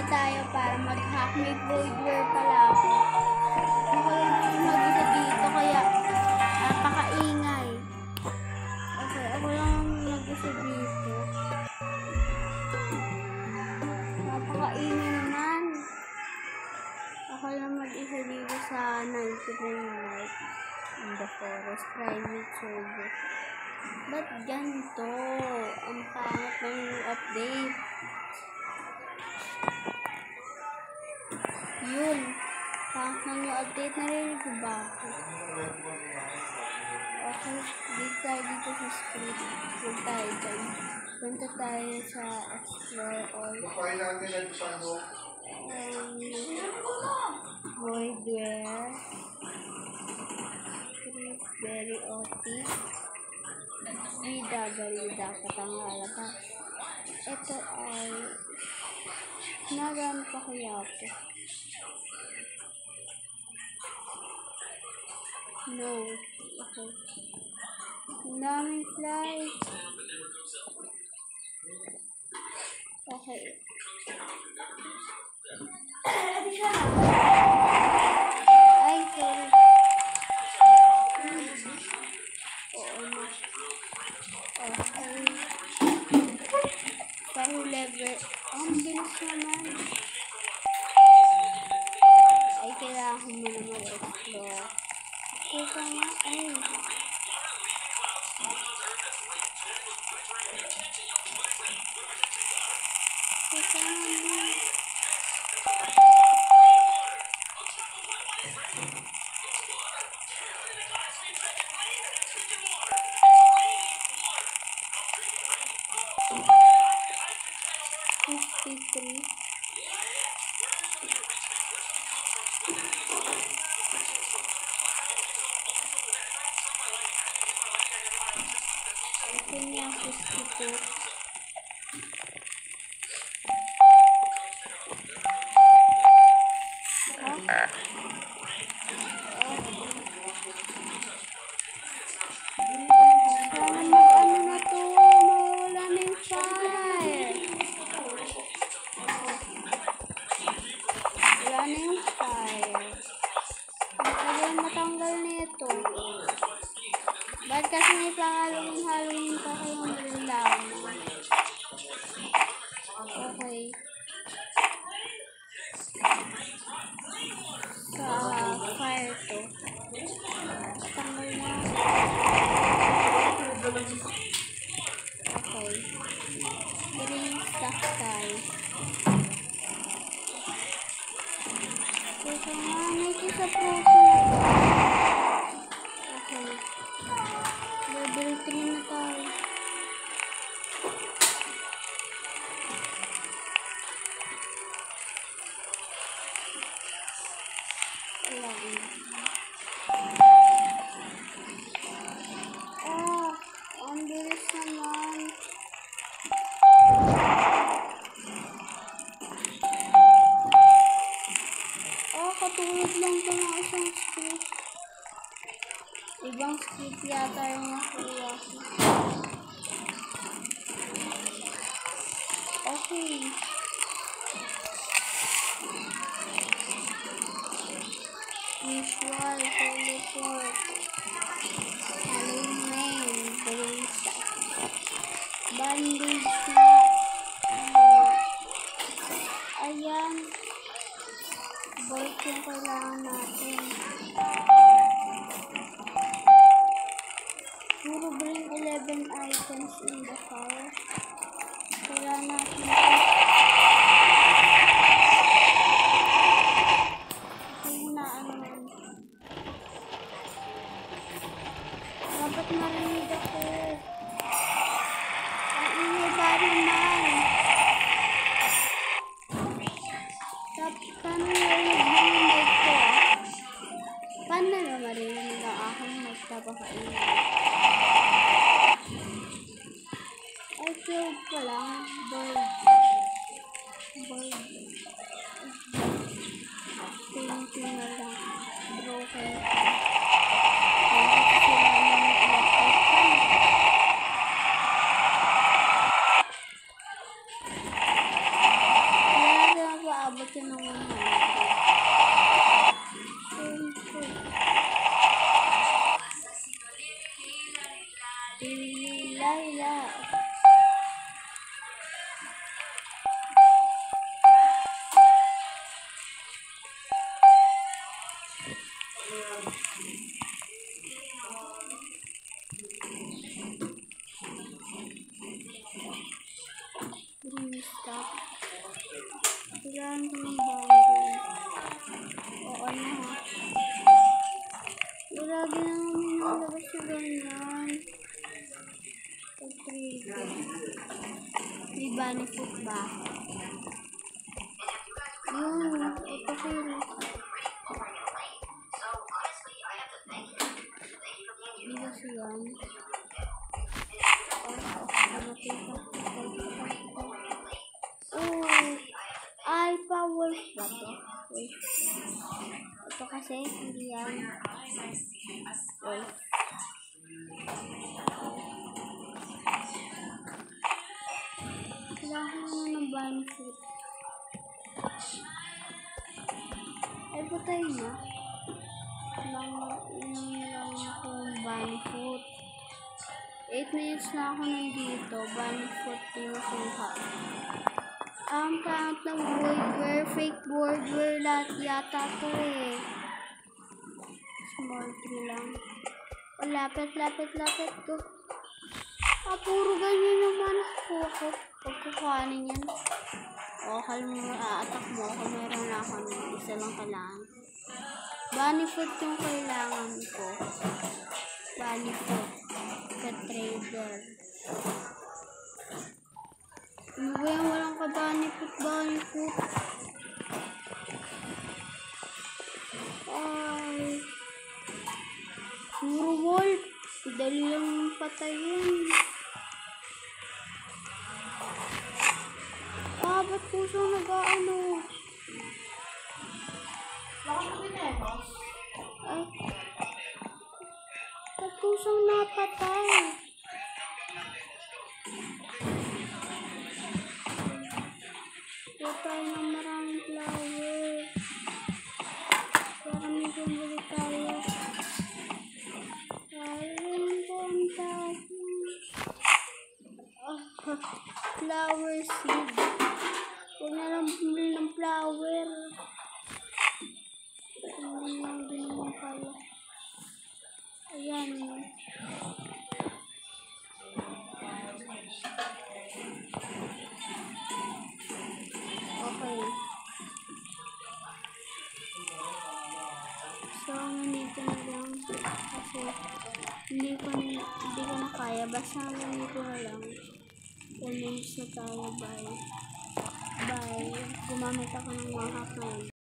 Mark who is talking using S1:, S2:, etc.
S1: tayo para mag-hack. May voidware pala ako. Ako lang mag-isa dito kaya napakaingay. Okay, ako lang mag-isa dito. Napakaingay naman. Ako lang mag-isa dito sa 99 Night in the Forest private server. Ba't ganito? Ang pangit ng new update. Yun. Pangit ng new update. Narinig ko ba ako? Okay. Dito tayo dito sa script. Huwag tayo dyan. Punta tayo sa explore all. Voidware. Script very OT. BW dapat ang lalabas. Ito ay nagaan pa kaya po. No. Okay. Daming fly. Okay. Ay, sorry. Oo na. Okay. Parang level. Ang bilis naman. Ay, kailangan ko muna mag-explore. Teka nga, ay. Teka nga. Kanya 52. Sana mag-ano na to, mawala na yung fire. Wala na yung fire. Matagal matanggal na ito. Ba't kasi may pang-Halloween pa kayong nilaw? Okay. Sa fire to. Tanggal na. Okay. Green stuff tayo. Teka nga, may isa po. Okay. Level 3 na tayo. Oh, ang bilis naman. Oh, katulad lang ito ng isang script. Ibang script yata yung nakuha. Okay. Visual, teleport. Halloween, brain stuff. Bandage na. Ayan. Bolt yung kailangan natin. Puro bring 11 items in the car. Kailangan natin ito. Dapat marinig ako. Ang ingay ba naman? Paano marinig ko? Paano na marinig ang aking magpapakaingay? Ay, killed ko lang. Bird. siya ng 100. Siyempre. Laila. Stop. Kailangan ko ng bago. Oo na ha. Lagi na namin nalabas na ganyan. May bunny foot ba? Yun. Ito kayo. Hindi kasi yan. Alpha Wolf ba to? Ito kasi hindi yan. Wolf. Kailangan mo ng bunny foot. Ay, patay na. Ilang ako ng bunny foot. 8 minutes na ako nandito. Bunny foot yung suha. Ang count ng boardware, fake boardware, lahat yata to eh. Small 3 lang. O, lapit ko. Puro ganyan naman ako. Pagkukuhanin yan. O, kalma mo, a-attack mo ako. Meron na ako ng isa lang kailangan. Bunny foot yung kailangan ko. Bunny foot. Ka-trader. Ano ba yan? Walang ka-bunny foot. Ay. Puro wolf. Dali lang patayin. Ba't puso nag-ano? Ay. Ba't pusong napatay? Patay ng maraming flower. Para may bumili tayo. Flower seed. Huwag na lang bumili ng flower. Hindi lang din naman kaya. Ayan. Okay. So, nandito na lang. Kasi, hindi ko na kaya. Basta nandito na lang. 10 minutes na tayo. Bye. Gumamit ako ng mga hack ngayon.